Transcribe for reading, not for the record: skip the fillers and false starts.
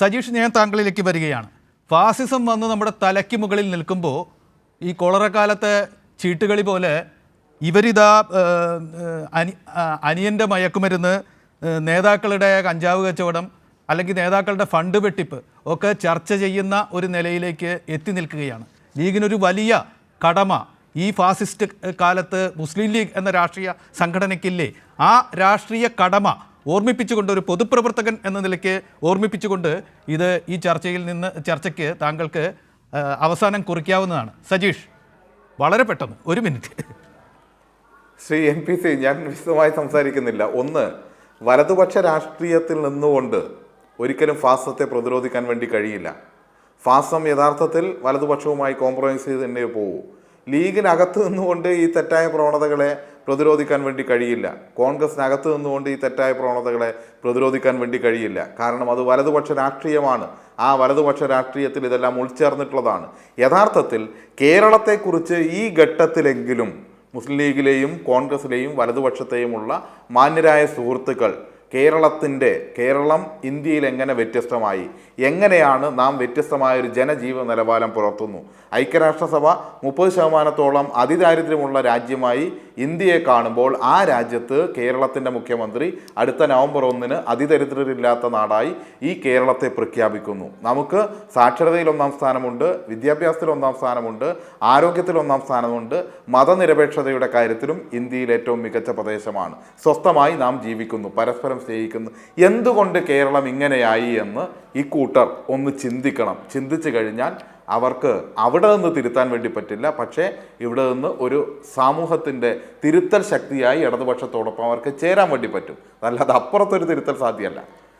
സജീഷ്, ഞാൻ താങ്കളിലേക്ക് വരികയാണ്. ഫാസിസം വന്ന് നമ്മുടെ തലയ്ക്ക് മുകളിൽ നിൽക്കുമ്പോൾ ഈ കൊളറക്കാലത്തെ ചീട്ടുകളി പോലെ ഇവരിതാ അനിയൻ്റെ മയക്കുമരുന്ന്, നേതാക്കളുടെ കഞ്ചാവ് കച്ചവടം, അല്ലെങ്കിൽ നേതാക്കളുടെ ഫണ്ട് വെട്ടിപ്പ് ഒക്കെ ചർച്ച ചെയ്യുന്ന ഒരു നിലയിലേക്ക് എത്തി നിൽക്കുകയാണ്. ലീഗിനൊരു വലിയ കടമ ഈ ഫാസിസ്റ്റ് കാലത്ത് മുസ്ലിം ലീഗ് എന്ന രാഷ്ട്രീയ സംഘടനയ്ക്കില്ലേ, ആ രാഷ്ട്രീയ കടമ ഓർമ്മിപ്പിച്ചുകൊണ്ട്, ഒരു പൊതുപ്രവർത്തകൻ എന്ന നിലയ്ക്ക് ഓർമ്മിപ്പിച്ചുകൊണ്ട് ഈ ചർച്ചയ്ക്ക് താങ്കൾക്ക് അവസാനം കുറിക്കാവുന്നതാണ്. സജീഷ്, വളരെ പെട്ടെന്ന് 1 മിനിറ്റ്. ശ്രീ NPC, ഞാൻ വിശദമായി സംസാരിക്കുന്നില്ല. ഒന്ന്, വലതുപക്ഷ രാഷ്ട്രീയത്തിൽ നിന്നുകൊണ്ട് ഒരിക്കലും ഫാസത്തെ പ്രതിരോധിക്കാൻ വേണ്ടി കഴിയില്ല. ഫാസം യഥാർത്ഥത്തിൽ വലതുപക്ഷവുമായി കോംപ്രമൈസ് ചെയ്ത് തന്നെ പോകൂ. ലീഗിനകത്ത് നിന്നുകൊണ്ട് ഈ തെറ്റായ പ്രവണതകളെ പ്രതിരോധിക്കാൻ വേണ്ടി കഴിയില്ല. കോൺഗ്രസിനകത്ത് നിന്നുകൊണ്ട് ഈ തെറ്റായ പ്രവണതകളെ പ്രതിരോധിക്കാൻ വേണ്ടി കഴിയില്ല. കാരണം അത് വലതുപക്ഷ രാഷ്ട്രീയമാണ്. ആ വലതുപക്ഷ രാഷ്ട്രീയത്തിൽ ഇതെല്ലാം ഉൾച്ചേർന്നിട്ടുള്ളതാണ്. യഥാർത്ഥത്തിൽ കേരളത്തെക്കുറിച്ച് ഈ ഘട്ടത്തിലെങ്കിലും മുസ്ലിം ലീഗിലെയും കോൺഗ്രസിലെയും വലതുപക്ഷത്തെയുമുള്ള മാന്യരായ സുഹൃത്തുക്കൾ കേരളം ഇന്ത്യയിൽ എങ്ങനെ വ്യത്യസ്തമായി, എങ്ങനെയാണ് നാം വ്യത്യസ്തമായൊരു ജനജീവന നിലവാരം പുലർത്തുന്നു. ഐക്യരാഷ്ട്രസഭ 30% അതിദാരിദ്ര്യമുള്ള രാജ്യമായി ഇന്ത്യയെ കാണുമ്പോൾ ആ രാജ്യത്ത് കേരളത്തിൻ്റെ മുഖ്യമന്ത്രി അടുത്ത നവംബർ 1 അതിദരിദ്രരില്ലാത്ത നാടായി ഈ കേരളത്തെ പ്രഖ്യാപിക്കുന്നു. നമുക്ക് സാക്ഷരതയിൽ 1-ാം സ്ഥാനമുണ്ട്, വിദ്യാഭ്യാസത്തിൽ 1-ാം സ്ഥാനമുണ്ട്, ആരോഗ്യത്തിൽ 1-ാം സ്ഥാനമുണ്ട്, മതനിരപേക്ഷതയുടെ കാര്യത്തിലും ഇന്ത്യയിൽ ഏറ്റവും മികച്ച പ്രദേശമാണ്. സ്വസ്ഥമായി നാം ജീവിക്കുന്നു, പരസ്പരം സ്നേഹിക്കുന്നു. എന്തുകൊണ്ട് കേരളം ഇങ്ങനെയായി എന്ന് ഈ കൂട്ടർ ഒന്ന് ചിന്തിക്കണം. ചിന്തിച്ചു കഴിഞ്ഞാൽ അവർക്ക് അവിടെ നിന്ന് തിരുത്താൻ വേണ്ടി പറ്റില്ല, പക്ഷേ ഇവിടെ നിന്ന് ഒരു സമൂഹത്തിൻ്റെ തിരുത്തൽ ശക്തിയായി ഇടതുപക്ഷത്തോടൊപ്പം അവർക്ക് ചേരാൻ വേണ്ടി പറ്റും. അല്ലാതെ അപ്പുറത്തൊരു തിരുത്തൽ സാധ്യമല്ല.